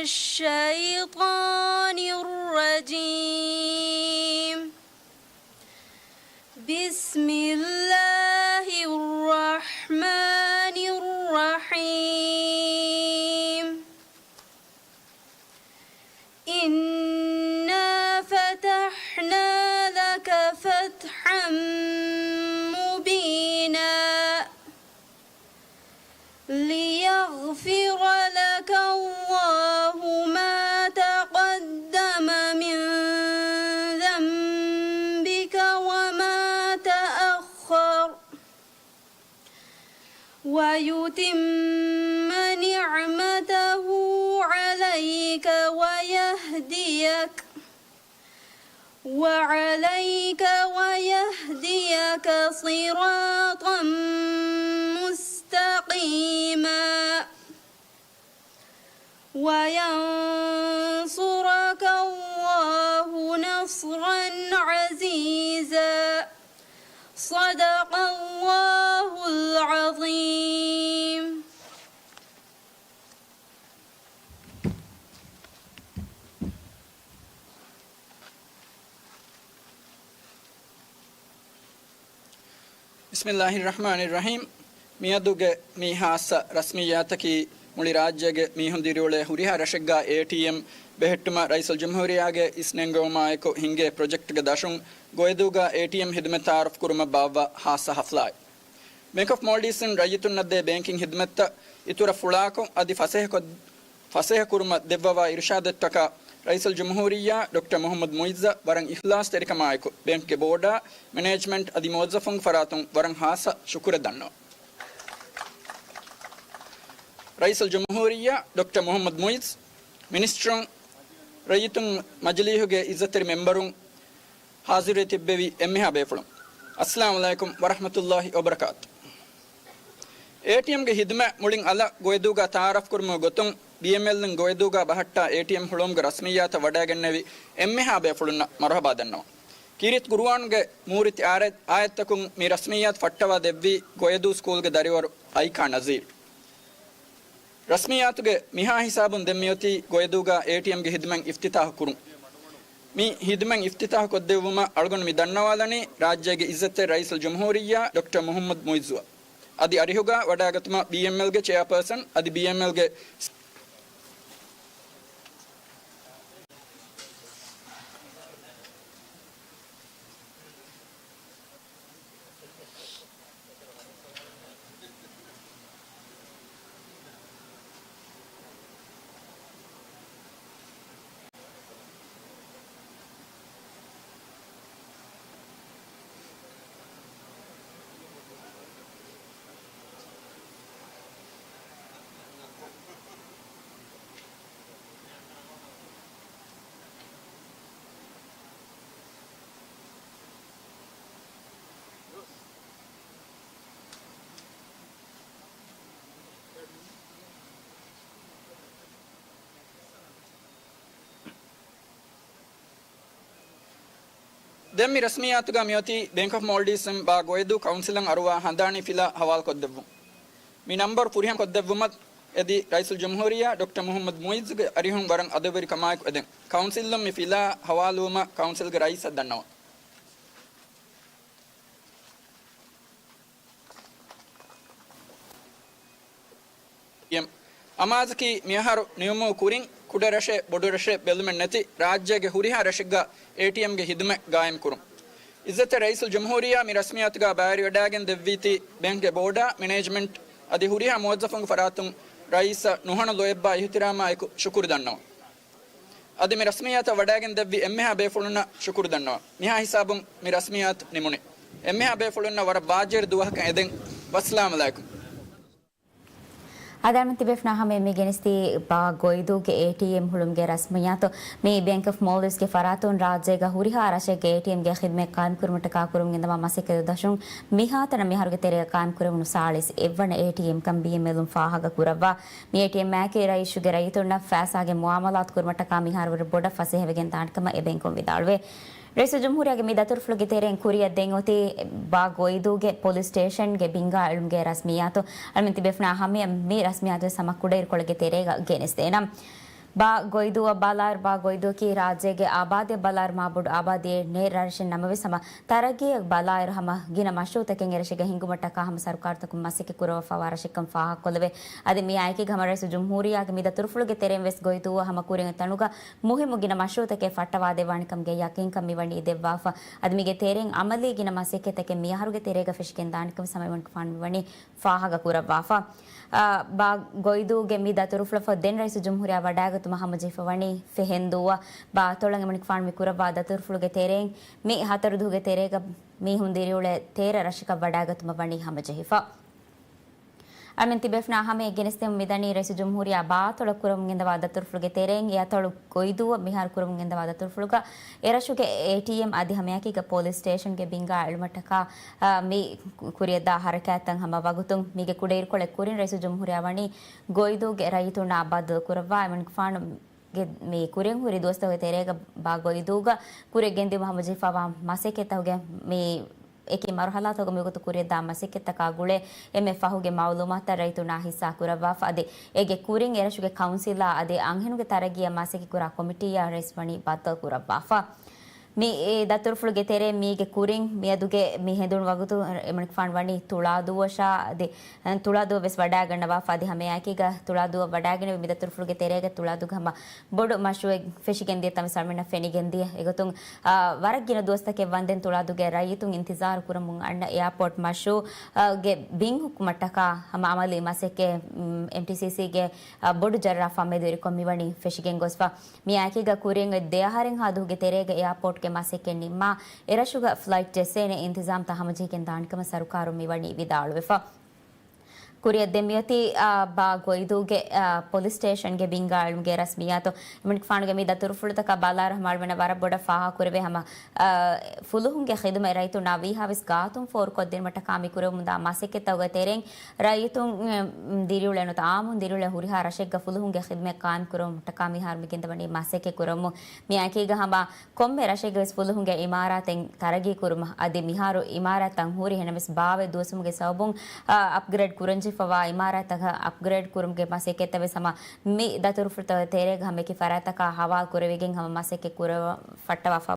الشيطان الرجيم بسم الله الرحمن الرحيم إنا فتحنا لك فتحا مبينا ليغفر لك الله ما تقدم من ذنبك وما تأخر ويتم نعمته عليك ويهديك صراطا مستقيما وينصرك الله نصرا عزيزا صدق الله العظيم. ಬಿಸ್ಮಿಲ್ಲಾಹಿರ್ರಹಮಾನಿರ್ರಹೀಂ ಮಿಯದುಗೆ ಮೀಹಾಸ ರಸ್ಮಿಯಾತಕಿ ಮುಳಿ ರಾಜ್ಯಗೆ ಮೀಹುಂದಿರುಳೆ ಹುರಿಹ ರಶಗ್ಗ ATM ಬೆಹೆಟ್ಟುಮ ರೈಸಲ್ ಜಮ್ಹೂರಿಯಾಗೆ ಇಸ್ನೆಂಗೋಮಾಯಕು ಹಿಂಗೆ ಪ್ರೊಜೆಕ್ಟ್ಗೆ ದಶುಂ ಗೋಯದುಗ ATM ಹಿದ್ಮೆತ್ ತಾರಫ್ ಕುರುಮ ಬಾವ ಹಾಸ ಹಫ್ಲಾಯ್ bank of ಮಾಲ್ಡೀಸನ್ ರೈತುನ್ನದ್ದೆ banking ಹಿದ್ಮೆತ್ತ ಇತುರ ಫುಳಾಕು ಅದಿ ಫಸೆಹ ಕುರುಮ ದೆವ್ವವ ಇರ್ಷಾದೆತ್ತಕ ರೈಸಲ್ ಜಮ್ಹೂರಿಯಾ ಡಾಕ್ಟರ್ ಮೊಹಮ್ಮದ್ ಮೊಯ್ಜಾ ವರಂ ಇಖ್ಲಾಸ್ ತೆರಿಕಮಾಯಕು ಬ್ಯಾಂಕ್ಗೆ ಬೋರ್ಡ ಮ್ಯಾನೇಜ್ಮೆಂಟ್ ಅದಿ ಮೋಜಫುಂಗ್ ಫರಾತುಂ ವರಂ ಹಾಸ ಶುಕ್ರ ದಣ್ಣೋ ರೈಸಲ್ ಜಮ್ಹೂರಿಯಾ ಡಾಕ್ಟರ್ ಮೊಹಮ್ಮದ್ ಮೊಯ್ಜ್ ಮಿನಿಸ್ಟ್ರಂ ರೈತುಂ ಮಜಲೀಹುಗೆ ಇಜ್ಜತೆರಿ ಮೆಂಬರುಂ ಹಾಜಿರೆ ತಿಬ್ಬೆವಿ ಎಮ್ಮೆಹಾ ಬೇಫುಳಂ ಅಸ್ಸಲಾಮು ಅಲೈಕುಂ ವರಹಮತುಲ್ಲಾಹಿ ವಬರಕಾತ್ ಎಟಿಎಂಗೆ ಹಿದ್ಮೆ ಮುಳಿಂಗ್ ಅಲ ಗೋಯದುಗ ತಾರಫ್ ಕುರ್ಮ ಗೊತ್ತುಂ BML ನ ಗೋಯದುಗ ಬಹಟ್ಟ ಎಟಿಎಂ ಹುಳುಂಗ ರಸ್ಮಿಯಾತ ವಡಾಗೆನ್ನೆವಿ ಎಮ್ಮೆಹಾ ಬೇಫುಳುನ್ನ ಮರಹಬಾ ದನ್ನವ ಕಿರಿತ್ ಗುರುವಾನ್ಗೆ ಮೂರಿತಿ ಆಯತ್ತಕುಂ ಮಿ ರಸ್ಮಿಯಾತ್ ಫಟ್ಟವ ದೆವ್ವಿ ಗೋಯದು ಸ್ಕೂಲ್ಗೆ ದರಿವರು ಐಕಾ ನಜೀರ್ ರಸ್ಮಿಯಾತುಗೆ ಮಿಹಾ ಹಿಸಾಬುನ್ ದೆಮ್ಮಿಯತಿ ಗೋಯದುಗ ಎಟಿಎಂಗೆ ಹಿದ್ಮೆಂ ಇಫ್ತಿತಾಹ ಕುರುಂ ಮಿ ಹಿದ್ಮೆಂ ಇಫ್ತಿತಾಹ ಕೊದ್ದೆವುಮ ಅಳ್ಗೊಂಡು ಮಿ ದನ್ನವಾಲನಿ ರಾಜ್ಯಗೆ ಇಜ್ಜತೆ ರೈಸಲ್ ಜಮ್ಹೂರಿಯಾ ಡಾಕ್ಟರ್ ಮೊಹಮ್ಮದ್ ಮೊಯ್ಜುವ ಅದಿ ಅರಿಹುಗ ವಡಾಗತುಮ BML ಗೆ ಚೇರ್ಪರ್ಸನ್ ಅದಿ BML ಗೆ ದೆಮ್ಮಿ ರಸ್ಮಿಯಾತುಗ ಮಿಯತಿ ಬ್ಯಾಂಕ್ ಆಫ್ ಮಾಲ್ಡೀಸಂ ಬಾ ಗೋಯದು ಕೌನ್ಸಿಲಂ ಅರುವ ಹಂದಾಣಿ ಫಿಲಾ ಹವಾಲ್ ಕೊದ್ದೆವ್ವು ಮಿ ನಂಬರ್ ಪುರಿಹಂ ಕೊದ್ದೆವ್ವುಮತ್ ಎದಿ ರೈಸುಲ್ ಜಮ್ಹೂರಿಯಾ ಡಾಕ್ಟರ್ ಮೊಹಮ್ಮದ್ ಮೊಯ್ಜ್ ಗೆ ಅರಿಹುಂ ವರಂ ಅದವರಿ ಕಮಾಯಕ್ ಎದೆಂ ಕೌನ್ಸಿಲಂ ಮಿ ಫಿಲಾ ಹವಾಲುಮ ಕೌನ್ಸಿಲ್ ಗೆ ರೈಸ್ ದನ್ನವ ಎಂ ಅಮಾಜಕಿ ಮಿಯಹರು ನಿಯಮೋ ಕುರಿಂ ಕುಡರಶೆ ಬೊಡುರಶೆ ಬೆಲುಮೆನ್ ನತಿ ರಾಜ್ಯಗೆ ಹುರಿಹ ರಶಗ್ಗ ಎಟಿಎಂ ಗೆ ಹಿದ್ಮೆ ಗಾಯಂ ಕುರುಂ ಇಜ್ಜತೆ ರೈಸುಲ್ ಜಮ್ಹೂರಿಯಾ ಮಿ ರಸ್ಮಿಯಾತುಗ ಬಾರಿ ವಡಾಗೆನ್ ದೆವ್ವಿತಿ ಬ್ಯಾಂಕ್ ಗೆ ಬೋರ್ಡ ಮ್ಯಾನೇಜ್ಮೆಂಟ್ ಅದಿ ಹುರಿಹ ಮೋಜಫುಂಗ್ ಫರಾತುಂ ರೈಸ ನುಹಣ ಲೋಯಬ್ಬಾ ಇಹ್ತಿರಾಮ ಐಕು ಶುಕ್ರ್ ದನ್ನವ ಅದಿ ಮಿ ರಸ್ಮಿಯಾತ ವಡಾಗೆನ್ ದೆವ್ವಿ ಎಮ್ಮೆಹಾ ಬೇಫುಳುನ ಶುಕ್ರ್ ದನ್ನವ ಮಿಹಾ ಹಿಸಾಬುಂ ಮಿ ರಸ್ಮಿಯಾತ್ ನಿಮುನಿ ಎಮ್ಮೆಹಾ ಬೇಫುಳುನ ವರ ಬಾಜೆರ್ ದುವಹಕ ಎದೆನ್ ವಸ್ಸಲಾಮು ಅಲೈಕುಂ Adalman tibefna hame mi genesti ba goidu ke ATM hulum ge rasmiyat me Bank of Maldives ke faratun rajye ga huriha arashe ke ATM ge khidme qaim kurumata ka kurum gendama masike dashun mihatana mi haruge tere qaim kurumunu salis evwana ATM kam BML um fahaga kurawwa me ATM ma ke raishu ge raitonna fasa ge muamalat kurumata ka mi harwar boda fasehevegen tankama e bankum vidalwe ರೈಸು ಜಮ್ಹೂರಿಯಾಗೆ ಮಿ ದತುರ್ಫ್ಲುಗೆ ತೆರೆನ್ ಕುರಿಯ ದೆಂಗೋತಿ ಬಾ ಗೋಯ್ದುಗೆ police station ಗೆ ಬಿಂಗಾ ಅಳುಂಗೆ ರಸ್ಮಿಯಾತು ಅಲ್ಮಿಂತಿ ಬೆಫ್ನಾ ಹಮೆ ಮಿ ರಸ್ಮಿಯಾತು ಸಮಕ್ಕುಡೆ ಇರ್ಕೊಳಗೆ ತೆರೆಗ ಗೆನಿಸ್ತೇನ ಬಾ ಗೊಯ್ದುವ ಬಾಲಾರ್ ಬಾ ಗೊಯ್ದು ಕಿ ರಾಜ್ಯಗೆ ಆಬಾದೆ ಬಲಾರ್ ಮಾಬುಡು ಆಬಾದಿಯೆ ನೇರರ್ಷನ್ ನಮವೆ ಸಮ ತರಗಿಯ ಬಲಾಯರ್ ಹಮ ಗಿನ ಮಶೂತಕೆ ಎರಶಿಗೆ ಹಿಂಗುಮಟ್ಟಕ ಹಮ ಸರ್ಕಾರ ತಕು ಮಸಿಕೆ ಕುರವ ಫವಾರ ಶಿಕ್ಕಂ ಫಾಹ ಕೊಲವೆ ಅದೆ ಮಿ ಆಯ್ಕೆ ಗಮರಸು ಜುಮ್ಹೂರಿಯಾಗೆ ಮಿದ ತುರ್ಫುಳುಗೆ ತೆರೆಂ ವೆಸ್ ಗೊಯ್ದುವ ಹಮ ಕುರಿಯ ತನುಗ ಮುಹಿಮುಗಿನ ಮಶೂತಕೆ ಫಟ್ಟವಾದೆ ವಾಣಿಕಂಗೆ ಯಕಿಂ ಕಮ್ಮಿ ವಣಿ ದೆವ್ವಾಫ ಅದೆ ಮಿಗೆ ತೆರೆಂ ಅಮಲಿಗಿನ ಮಸಿಕೆ ತಕೆ ಮಿಯಾರುಗೆ ತೆರೆಗ ಫಿಶ್ಕೆನ್ ದಾಣಿಕಂ ಸಮಯ ವಣ್ ಫಾನ್ ವಣಿ ಫಾಹಗ ಕುರವಾಫ ಬಾ ಗೊಯ್ದುಗೆ ಮಿದ ತುರುಫ್ಲಫ ದೆನ್ ರೈಸು ಜುಮ್ಹೂರಿಯ ವಡಾಗತು ಮಹಮ್ಮ ಜಿಫವಣಿ ಫೆಹೆಂದುವ ಬಾ ತೊಳಂಗೆ ಮಣಿಕ್ ಫಾನ್ ಮಿ ಕುರಬಾ ದತುರ್ಫುಳುಗೆ ತೆರೆಂ ಮಿ ಹತರುದುಗೆ ತೆರೆಗ ಮಿ ಹುಂದಿರಿಯುಳೆ ತೇರ ರಶಿಕ ವಡಾಗತು ಮವಣಿ ಹಮ್ಮ ಜಿಫ ಅಮೆನ್ ತಿಬೆಫ್ನ ಹಮೆ ಗೆನೆಸ್ತೆ ಮಿದನಿ ರೈಸು ಜುಮ್ಹೂರಿಯ ಬಾ ತೊಳ ಕುರಮುಗೆಂದವಾದ ತುರ್ಫುಳುಗೆ ತೆರೆಂ ಯ ತೊಳು ಕೊಯ್ದುವ ಮಿಹಾರ್ ಕುರಮುಗೆಂದವಾದ ತುರ್ಫುಳುಗ ಎರಶುಗೆ ಎಟಿಎಂ ಆದಿ ಹಮೆಯಾಕಿಗ ಪೊಲೀಸ್ ಸ್ಟೇಷನ್ಗೆ ಬಿಂಗ ಅಳ್ಮಟಕ ಮಿ ಕುರಿಯದ ಹರಕಾತಂ ಹಮ ವಗುತುಂ ಮಿಗೆ ಕುಡೇರ್ಕೊಳೆ ಕುರಿನ್ ರೈಸು ಜುಮ್ಹೂರಿಯ ವಣಿ ಗೊಯ್ದುಗೆ ರೈತುಂಡ ಆಬಾದ ಕುರವಾ ಎಮನ್ ಫಾನ್ ಮಿ ಕುರೆಂ ಹುರಿ ದೋಸ್ತವೆ ತೆರೆಗ ಬಾ ಗೊಯ್ದುಗ ಕುರೆಗೆಂದಿ ಮೊಹಮ್ಮದ್ ಜಿಫಾವಾ ಮಸೆಕೆ ತವಗೆ ಮಿ ಏಕೆ ಮರಹಲಾತ ಗಮಿಗುತು ಕುರಿಯದ ಮಸಿಕೆತ್ತ ಕಾಗುಳೆ ಎಮ್ಮೆ ಫಹುಗೆ ಮಾಲೂಮಾತ ರೈತುನಾ ಹಿಸ್ಸಾ ಕುರವಾಫ ಅದೆ ಏಗೆ ಕುರಿಂಗ್ ಎರಶುಗೆ ಕೌನ್ಸಿಲಾ ಅದೆ ಅಂಹೆನುಗೆ ತರಗಿಯ ಮಾಸೆಗೆ ಕುರ ಕಮಿಟಿಯ ರೇಸ್ಮಣಿ ಬಾತ ಕುರವಾಫ ಮಿ ದತುರ್ಫುಳುಗೆ ತೆರೆ ಮೀಗೆ ಕುರಿಂಗ್ ಮಿಯದುಗೆ ಮಿ ಹೆದುಣ್ ವಗುತು ಎಮಣಿಕ್ ಫಾನ್ ವಣಿ ತುಳಾದುವಶ ಅದೆ ತುಳಾದುವ ಬೆಸ್ ವಡಾಗಣ್ಣವಾ ಫಾದಿ ಹಮೆ ಆಕಿಗ ತುಳಾದುವ ವಡಾಗಣ ಮಿ ದತುರ್ಫುಳುಗೆ ತೆರೆಗೆ ತುಳಾದುಗ ಹಮ ಬೊಡು ಮಶುವೆ ಫೆಶಿಗೆಂದಿಯ ತಮ ಸರ್ಮಿನ ಫೆನಿಗೆಂದಿಯ ಎಗತುಂ ವರಗಿನ ದೋಸ್ತಕ್ಕೆ ವಂದೆನ್ ತುಳಾದುಗೆ ರೈತುಂ ಇಂತಿಜಾರ್ ಕುರಮುಂ ಅಣ್ಣ ಏರ್ಪೋರ್ಟ್ ಮಶು ಗೆ ಬಿಂಗ್ ಹುಕ್ ಮಟ್ಟಕ ಹಮ ಅಮಲಿ ಮಸೆಕೆ ಎಂಟಿಸಿಸಿಗೆ ಬೊಡು ಜರ್ರಾಫಾ ಮೆದುರಿ ಕೊಮ್ಮಿವಣಿ ಫೆಶಿಗೆಂ ಗೊಸ್ಫಾ ಮಿ ಆಕಿಗ ಕುರಿಂಗ್ ದೇಹಾರೆಂ ಹಾದುಗೆ ತೆರೆಗೆ ಏರ್ಪೋರ್ಟ್ ಮಾಸೆಕೆ ನಿಮ್ಮ ಎರಶುಗ ಫ್ಲೈಟ್ ಜೆಸೇನೆ ಇಂತಿಜಾಮ್ ತಹಮಜಿಗೆನ್ ದಾಣಿಕಮ ಸರ್ಕಾರು ಮಿವಣಿ ವಿದಾಳುವೆಫ ಕುರಿಯ ದೆಮಿಯತಿ ಬಾ ಗೊಯ್ದುಗೆ ಪೊಲೀಸ್ ಸ್ಟೇಷನ್ಗೆ ಬಿಂಗಾಳ್ಗೆ ರಸ್ಮಿಯಾತು ಇಮಣಿಕ್ ಫಾಣುಗೆ ಮಿ ದತುರ್ಫುಳುತಕ ಬಾಲಾರ ಮಾಡ್ವನ ವರ ಬೊಡ ಫಾಹ ಕುರವೆ ಹಮ ಫುಲುಹುಂಗೆ ಖಿದುಮೆ ರೈತು ನಾವಿ ಹಾವಿಸ್ ಗಾತುಂ ಫೋರ್ ಕೊದ್ದಿನ ಮಟ್ಟ ಕಾಮಿ ಕುರೆ ಮುಂದ ಮಾಸೆಕೆ ತವಗ ತೆರೆಂ ರೈತುಂ ದಿರಿಯುಳೆನು ತಾಮುಂ ದಿರಿಯುಳೆ ಹುರಿಹಾರ ಶೆಗ್ಗ ಫುಲುಹುಂಗೆ ಖಿದ್ಮೆ ಕಾಮ್ ಕುರೆ ಮಟ್ಟ ಕಾಮಿ ಹಾರ್ಮಿಗಿಂದ ಬಣಿ ಮಾಸೆಕೆ ಕುರಮು ಮಿ ಆಕಿಗ ಹಮ ಕೊಮ್ಮೆ ರಶೆಗ ಫುಲುಹುಂಗೆ ಇಮಾರಾತೆಂ ತರಗಿ ಕುರುಮ ಅದಿ ಮಿಹಾರು ಇಮಾರಾತಂ ಹೂರಿ ಹೆನಮಿಸ್ ಬಾವೆ ದೋಸುಮುಗೆ ಸಬುಂ ಅಪ್ಗ್ರೇಡ್ ಕುರಂಜಿ ಫವಾ ಇಮಾರತಗ ಅಪ್ಗ್ರೇಡ್ ಕುರುಮ್ಗೆ ಮಸೆಕೆ ತವೆ ಸಮ ಮಿ ದತುರ್ಫುತ ತೆರೆಗ ಹಮೆಕಿ ಫರಾತಕ ಹವಾ ಕುರವಿಗೆಂ ಹಮ ಮಸೆಕೆ ಕುರ ಫಟ್ಟವಾ